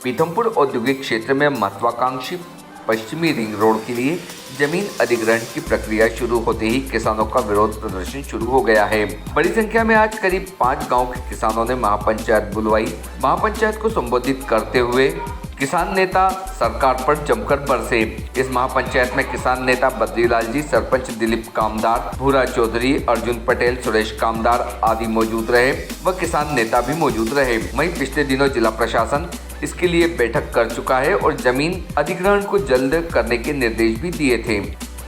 पीथमपुर औद्योगिक क्षेत्र में महत्वाकांक्षी पश्चिमी रिंग रोड के लिए जमीन अधिग्रहण की प्रक्रिया शुरू होते ही किसानों का विरोध प्रदर्शन शुरू हो गया है। बड़ी संख्या में आज करीब 5 गांव के किसानों ने महापंचायत बुलवाई। महापंचायत को संबोधित करते हुए किसान नेता सरकार पर जमकर बरसे। इस महापंचायत में किसान नेता बद्रीलाल जी, सरपंच दिलीप कामदार, भूरा चौधरी, अर्जुन पटेल, सुरेश कामदार आदि मौजूद रहे व किसान नेता भी मौजूद रहे। वहीं पिछले दिनों जिला प्रशासन इसके लिए बैठक कर चुका है और जमीन अधिग्रहण को जल्द करने के निर्देश भी दिए थे।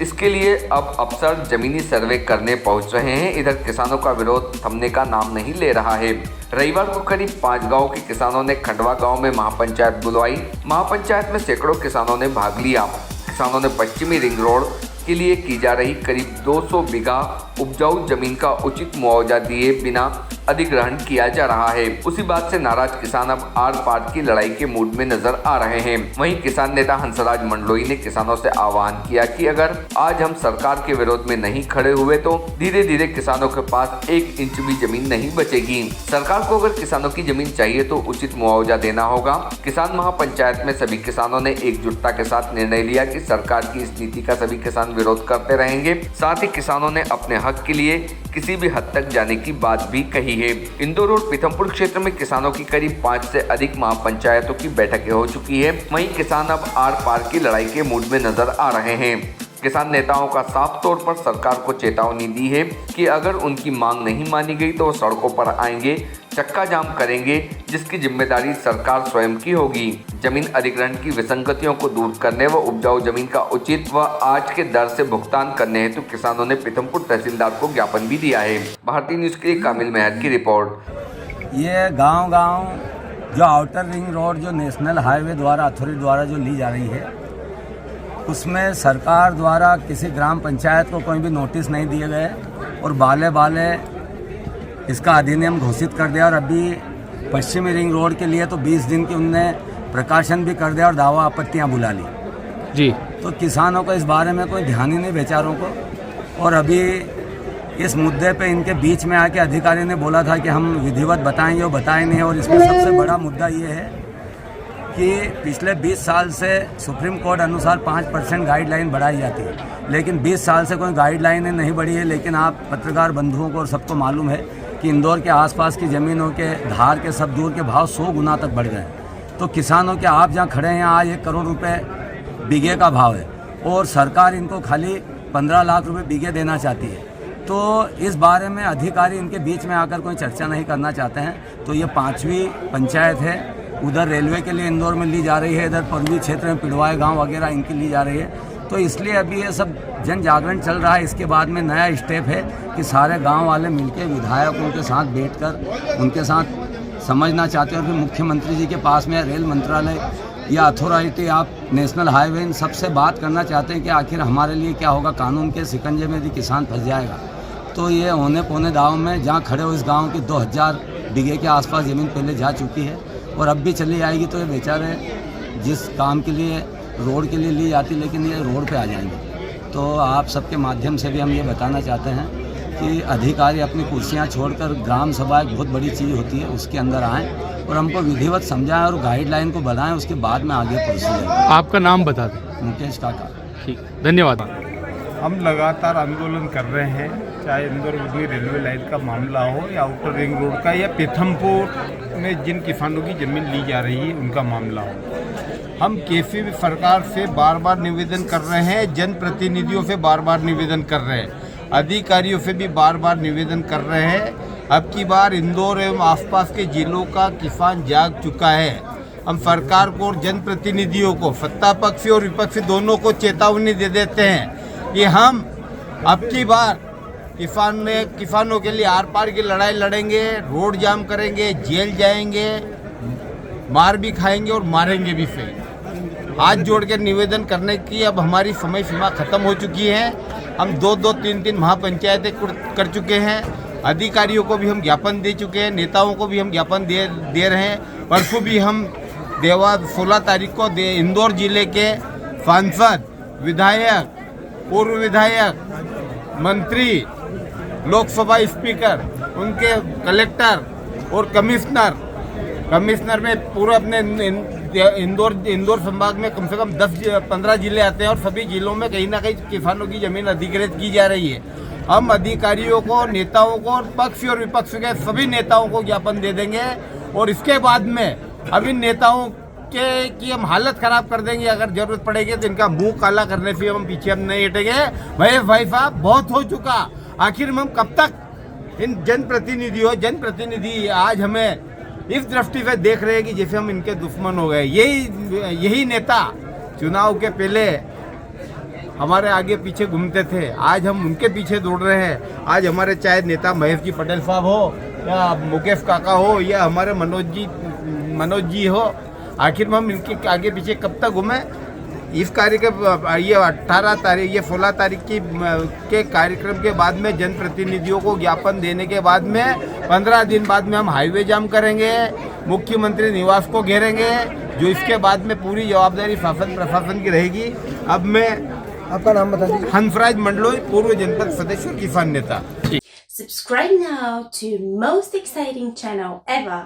इसके लिए अब अफसर जमीनी सर्वे करने पहुंच रहे हैं। इधर किसानों का विरोध थमने का नाम नहीं ले रहा है। रविवार को करीब 5 गांव के किसानों ने खंडवा गांव में महापंचायत बुलवाई। महापंचायत में सैकड़ों किसानों ने भाग लिया। किसानों ने पश्चिमी रिंग रोड के लिए की जा रही करीब 200 बीघा उपजाऊ जमीन का उचित मुआवजा दिए बिना अधिग्रहण किया जा रहा है। उसी बात से नाराज किसान अब आर पार की लड़ाई के मूड में नजर आ रहे हैं। वहीं किसान नेता हंसराज मंडलोई ने किसानों से आह्वान किया कि अगर आज हम सरकार के विरोध में नहीं खड़े हुए तो धीरे धीरे किसानों के पास 1 इंच भी जमीन नहीं बचेगी। सरकार को अगर किसानों की जमीन चाहिए तो उचित मुआवजा देना होगा। किसान महापंचायत में सभी किसानों ने एकजुटता के साथ निर्णय लिया कि सरकार की इस नीति का सभी किसान विरोध करते रहेंगे। साथ ही किसानों ने अपने हक के लिए किसी भी हद तक जाने की बात भी कही है। इंदौर और पीथमपुर क्षेत्र में किसानों की करीब 5 से अधिक महापंचायतों की बैठकें हो चुकी है। वहीं किसान अब आर पार की लड़ाई के मूड में नजर आ रहे हैं। किसान नेताओं का साफ तौर पर सरकार को चेतावनी दी है कि अगर उनकी मांग नहीं मानी गई तो वो सड़कों पर आएंगे, चक्का जाम करेंगे, जिसकी जिम्मेदारी सरकार स्वयं की होगी। जमीन अधिग्रहण की विसंगतियों को दूर करने व उपजाऊ जमीन का उचित व आज के दर से भुगतान करने हेतु किसानों ने पीथमपुर तहसीलदार को ज्ञापन भी दिया है। भारतीय न्यूज के लिए कामिल मेहर की रिपोर्ट। ये गांव-गांव जो आउटर रिंग रोड जो नेशनल हाईवे द्वारा अथॉरिटी द्वारा जो ली जा रही है, उसमें सरकार द्वारा किसी ग्राम पंचायत को कोई भी नोटिस नहीं दिए गए और बाले बाले इसका अधिनियम घोषित कर दिया। और अभी पश्चिमी रिंग रोड के लिए तो 20 दिन की उनने प्रकाशन भी कर दिया और दावा आपत्तियां बुला ली जी। तो किसानों को इस बारे में कोई ध्यान ही नहीं बेचारों को। और अभी इस मुद्दे पे इनके बीच में आके अधिकारी ने बोला था कि हम विधिवत बताएंगे और बताए नहीं। और इसमें सबसे बड़ा मुद्दा ये है कि पिछले 20 साल से सुप्रीम कोर्ट अनुसार 5% गाइडलाइन बढ़ाई जाती है, लेकिन 20 साल से कोई गाइडलाइनें नहीं बढ़ी है। लेकिन आप पत्रकार बंधुओं को और सबको मालूम है कि इंदौर के आसपास की ज़मीनों के धार के सब दूर के भाव 100 गुना तक बढ़ गए। तो किसानों के आप जहाँ खड़े हैं आज 1 करोड़ रुपए बीघे का भाव है और सरकार इनको खाली 15 लाख रुपए बीघे देना चाहती है। तो इस बारे में अधिकारी इनके बीच में आकर कोई चर्चा नहीं करना चाहते हैं। तो ये 5वीं पंचायत है, उधर रेलवे के लिए इंदौर में ली जा रही है, इधर पूर्वी क्षेत्र में पिड़वाई गांव वगैरह इनकी ली जा रही है। तो इसलिए अभी ये सब जन जागरण चल रहा है। इसके बाद में नया स्टेप है कि सारे गांव वाले मिलकर विधायकों के साथ बैठकर उनके साथ समझना चाहते हैं। और फिर मुख्यमंत्री जी के पास में रेल मंत्रालय या अथॉरिटी आप नेशनल हाईवे इन सबसे बात करना चाहते हैं कि आखिर हमारे लिए क्या होगा। कानून के शिकंजे में यदि किसान फंस जाएगा तो ये होने पौने दाव में जहाँ खड़े हो इस गाँव की 2000 बीघे के आसपास ज़मीन पहले जा चुकी है और अब भी चली आएगी। तो ये बेचारे जिस काम के लिए रोड के लिए ली जाती, लेकिन ये रोड पे आ जाएंगे। तो आप सबके माध्यम से भी हम ये बताना चाहते हैं कि अधिकारी अपनी कुर्सियां छोड़कर ग्राम सभा एक बहुत बड़ी चीज़ होती है, उसके अंदर आएँ और हमको विधिवत समझाएं और गाइडलाइन को बढ़ाएं। उसके बाद में आगे प्रोसीजर। आपका नाम बता दें। मुकेश काका। ठीक, धन्यवाद। हम लगातार आंदोलन कर रहे हैं, चाहे इंदौर बुधनी रेलवे लाइन का मामला हो या आउटर रिंग रोड का या पीथमपुर में जिन किसानों की ज़मीन ली जा रही है उनका मामला हो। हम केसी भी सरकार से बार बार निवेदन कर रहे हैं, जनप्रतिनिधियों से बार बार निवेदन कर रहे हैं, अधिकारियों से भी बार बार निवेदन कर रहे हैं। अब की बार इंदौर एवं आसपास के जिलों का किसान जाग चुका है। हम सरकार को और जनप्रतिनिधियों को, सत्ता पक्ष और विपक्ष दोनों को चेतावनी दे देते हैं कि हम अब की बार किसानों के लिए आर पार की लड़ाई लड़ेंगे, रोड जाम करेंगे, जेल जाएंगे, मार भी खाएंगे और मारेंगे भी सही। हाथ जोड़ के निवेदन करने की अब हमारी समय सीमा खत्म हो चुकी है। हम 2-2, 3-3 महापंचायतें कर चुके हैं। अधिकारियों को भी हम ज्ञापन दे चुके हैं, नेताओं को भी हम ज्ञापन दे रहे हैं। परसों भी हम 16 तारीख को इंदौर जिले के सांसद, विधायक, पूर्व विधायक, मंत्री, लोकसभा स्पीकर, उनके कलेक्टर और कमिश्नर में पूरा अपने इंदौर संभाग में कम से कम 10-15 जिले आते हैं और सभी जिलों में कहीं ना कहीं किसानों की जमीन अधिकृत की जा रही है। हम अधिकारियों को, नेताओं को, पक्ष और विपक्ष के सभी नेताओं को ज्ञापन दे देंगे और इसके बाद में अब इन नेताओं की हम हालत खराब कर देंगे। अगर जरूरत पड़ेगी तो इनका मुंह काला करने से हम पीछे हम नहीं हटेंगे। महेश भाई साहब, बहुत हो चुका। आखिर में हम कब तक इन जनप्रतिनिधि आज हमें इस दृष्टि से देख रहे हैं कि जैसे हम इनके दुश्मन हो गए। यही नेता चुनाव के पहले हमारे आगे पीछे घूमते थे, आज हम उनके पीछे दौड़ रहे हैं। आज हमारे चाहे नेता महेश जी पटेल साहब हो या मुकेश काका हो या हमारे मनोज जी हो, आखिर में हम इनके आगे पीछे कब तक घूमे। इस कार्यक्रम ये 16 तारीख के कार्यक्रम के बाद में जनप्रतिनिधियों को ज्ञापन देने के बाद में 15 दिन बाद में हम हाईवे जाम करेंगे, मुख्यमंत्री निवास को घेरेंगे, जो इसके बाद में पूरी जवाबदारी शासन प्रशासन की रहेगी। अब मैं, आपका नाम बता दीजिए। हंसराज मंडलोई, पूर्व जनपद सदस्य और किसान नेता। Subscribe now to most exciting channel ever.